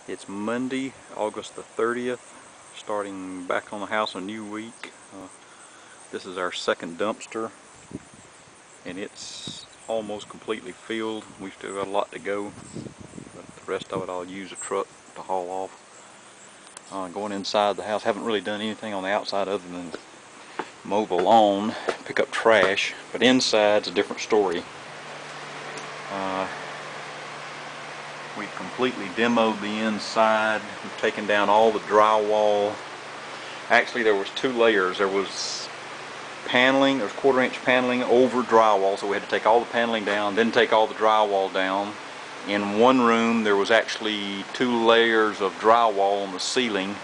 It's Monday, August the 30th, starting back on the house a new week. This is our second dumpster, and it's almost completely filled. We've still got a lot to go, but the rest of it I'll use a truck to haul off. Going inside the house, haven't really done anything on the outside other than mow the lawn, pick up trash, but inside's a different story. We've completely demoed the inside. We've taken down all the drywall. Actually, there was two layers. There was paneling, there was 1/4 inch paneling over drywall, so we had to take all the paneling down, then take all the drywall down. In one room there was actually 2 layers of drywall on the ceiling.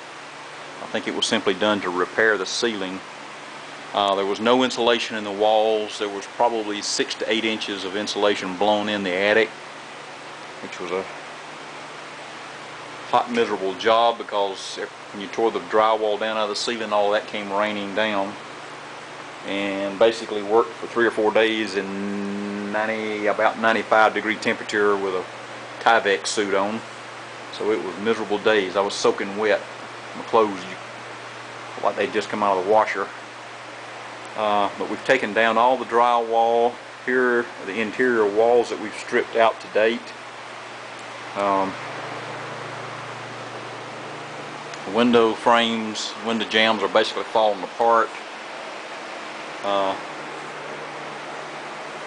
I think it was simply done to repair the ceiling. There was no insulation in the walls. There was probably 6 to 8 inches of insulation blown in the attic, which was a hot, miserable job because when you tore the drywall down out of the ceiling, all that came raining down. And basically worked for 3 or 4 days in about 95-degree temperature with a Tyvek suit on. So it was miserable days. I was soaking wet. My clothes like they'd just come out of the washer. But we've taken down all the drywall. Here are the interior walls that we've stripped out to date. The window frames, window jambs are basically falling apart.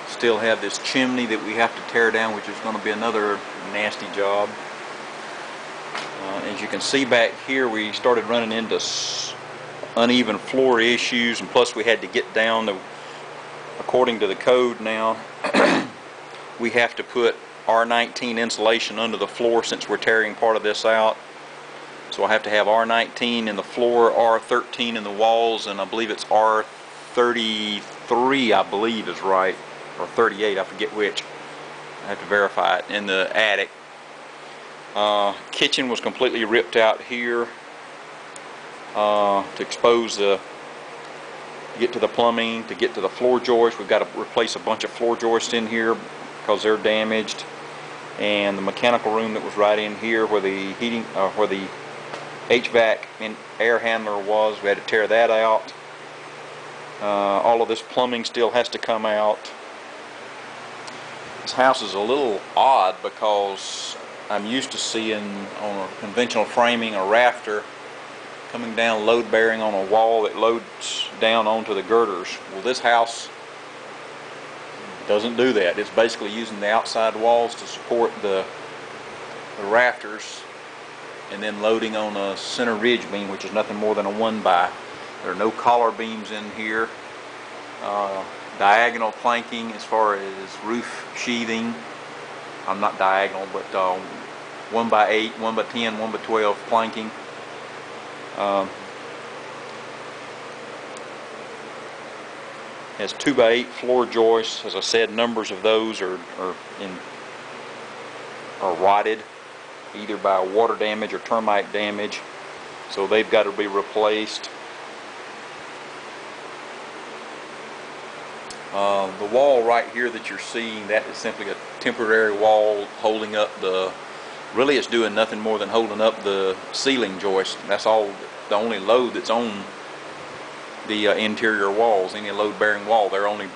Still have this chimney that we have to tear down, which is going to be another nasty job. As you can see back here, we started running into uneven floor issues, and plus we had to get down to, according to the code now, we have to put R19 insulation under the floor since we're tearing part of this out. So I have to have R19 in the floor, R13 in the walls, and I believe it's R33, I believe is right, or 38, I forget which. I have to verify it, in the attic. Kitchen was completely ripped out here to expose to get to the plumbing, to get to the floor joists. We've got to replace a bunch of floor joists in here because they're damaged. And the mechanical room that was right in here where the heating, where the HVAC and air handler was, we had to tear that out. All of this plumbing still has to come out. This house is a little odd because I'm used to seeing on a conventional framing a rafter coming down load bearing on a wall that loads down onto the girders. Well, this house doesn't do that. It's basically using the outside walls to support the rafters and then loading on a center ridge beam, which is nothing more than a 1x. There are no collar beams in here. Diagonal planking as far as roof sheathing. I'm not diagonal, but 1x8, 1x10, 1x12 planking. Has 2x8 floor joists. As I said, numbers of those are rotted, either by water damage or termite damage, so they've got to be replaced. The wall right here that you're seeing, that is simply a temporary wall holding up really it's doing nothing more than holding up the ceiling joist. That's all, the only load that's on the interior walls. Any load bearing wall, they're only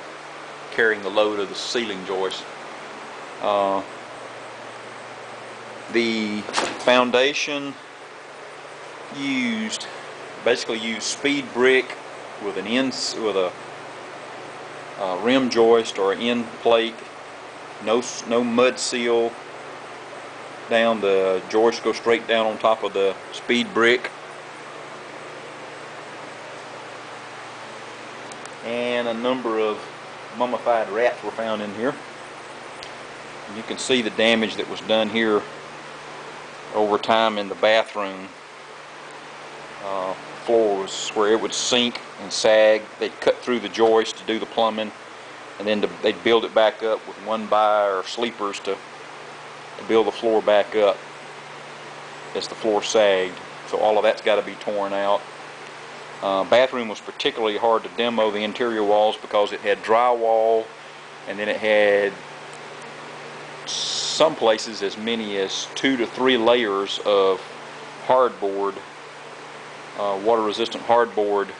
carrying the load of the ceiling joist. The foundation basically used speed brick with a rim joist or an end plate. No mud seal down. The joist goes straight down on top of the speed brick. And a number of mummified rats were found in here. And you can see the damage that was done here over time in the bathroom. The floor was where it would sink and sag. They'd cut through the joist to do the plumbing, and then they'd build it back up with 1x or sleepers to build the floor back up as the floor sagged. So all of that's got to be torn out. Bathroom was particularly hard to demo, the interior walls, because it had drywall, and then it had some places as many as 2 to 3 layers of hardboard, water-resistant hardboard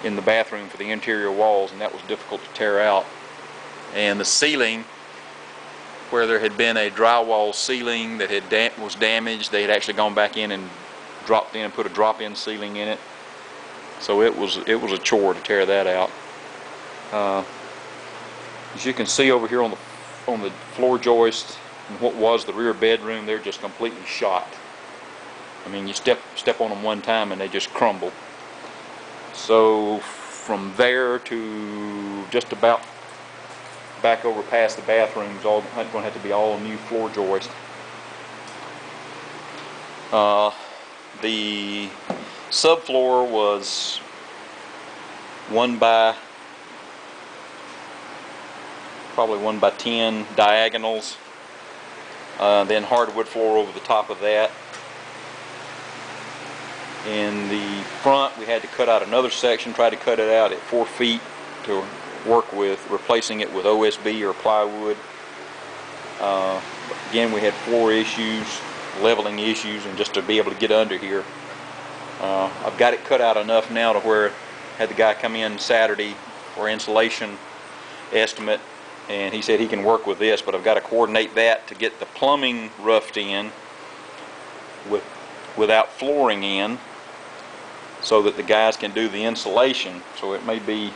in the bathroom for the interior walls, and that was difficult to tear out. And the ceiling, where there had been a drywall ceiling that was damaged, they had actually gone back in and dropped in and put a drop-in ceiling in it. So it was a chore to tear that out. As you can see over here on the floor joist and what was the rear bedroom, they're just completely shot. I mean, you step on them one time and they just crumble. So from there to just about back over past the bathrooms, all going to have to be all new floor joist. The subfloor was 1 by probably 1 by 10 diagonals, then hardwood floor over the top of that. In the front, we had to cut out another section, try to cut it out at 4 feet to work with replacing it with OSB or plywood. Again, we had floor issues, leveling issues, and just to be able to get under here. I've got it cut out enough now to where I had the guy come in Saturday for insulation estimate, and he said he can work with this, but I've got to coordinate that to get the plumbing roughed in without flooring in, so that the guys can do the insulation. So that may be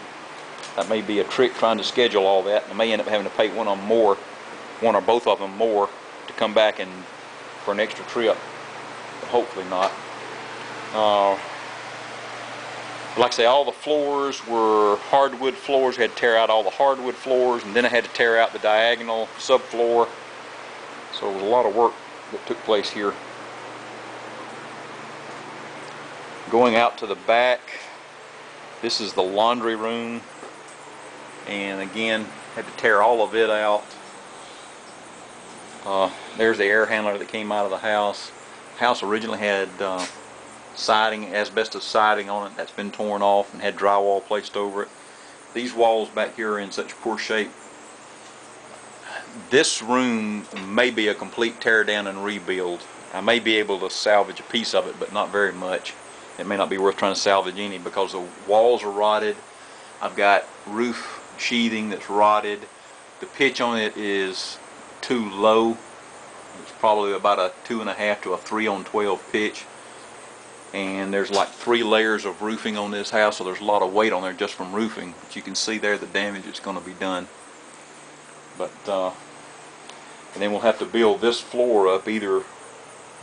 a trick trying to schedule all that. I may end up having to pay one or both of them more to come back and for an extra trip, but hopefully not. Like I say, all the floors were hardwood floors. We had to tear out all the hardwood floors, and then I had to tear out the diagonal subfloor. So it was a lot of work that took place here. Going out to the back, this is the laundry room, and again had to tear all of it out. There's the air handler that came out of the house. The house originally had siding, asbestos siding on it. That's been torn off and had drywall placed over it. These walls back here are in such poor shape. This room may be a complete tear down and rebuild. I may be able to salvage a piece of it, but not very much. It may not be worth trying to salvage any, because the walls are rotted. I've got roof sheathing that's rotted. The pitch on it is too low. It's probably about a 2.5 to a 3 on 12 pitch. And there's like 3 layers of roofing on this house, so there's a lot of weight on there just from roofing. But you can see there the damage that's going to be done. But and then we'll have to build this floor up either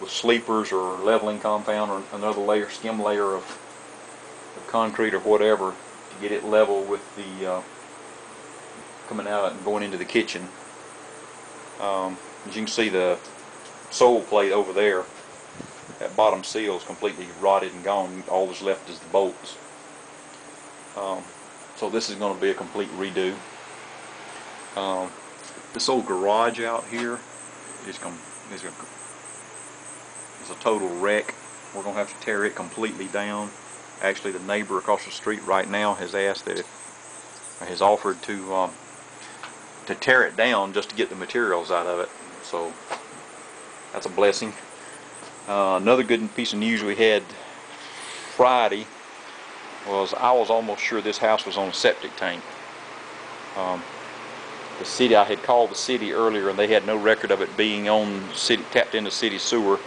with sleepers or leveling compound or another layer, skim layer of concrete or whatever, to get it level with the coming out and going into the kitchen. As you can see, the sole plate over there, that bottom seal is completely rotted and gone. All that's left is the bolts. So this is going to be a complete redo. This old garage out here is a total wreck. We're going to have to tear it completely down. Actually, the neighbor across the street right now has asked that has offered to tear it down just to get the materials out of it. So that's a blessing. Another good piece of news we had Friday was I was almost sure this house was on a septic tank. The city, I had called the city earlier, and they had no record of it being on city, tapped into city sewer.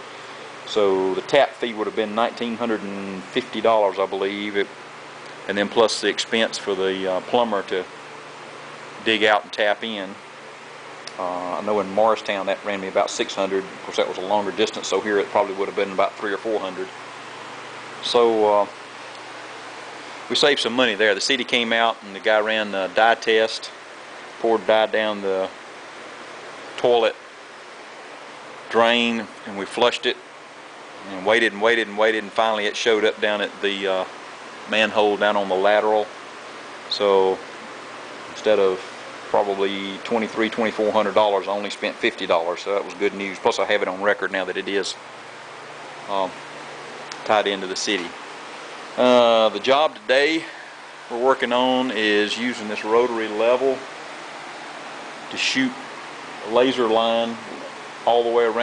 So the tap fee would have been $1,950, I believe, and then plus the expense for the plumber to dig out and tap in. I know in Morristown that ran me about $600. Of course, that was a longer distance, so here it probably would have been about $300 or $400. So we saved some money there. The city came out and the guy ran the dye test, poured dye down the toilet drain, and we flushed it and waited and waited and waited, and finally it showed up down at the manhole down on the lateral. So instead of probably $2,400, I only spent $50, so that was good news. Plus I have it on record now that it is tied into the city. The job today we're working on is using this rotary level to shoot laser line all the way around.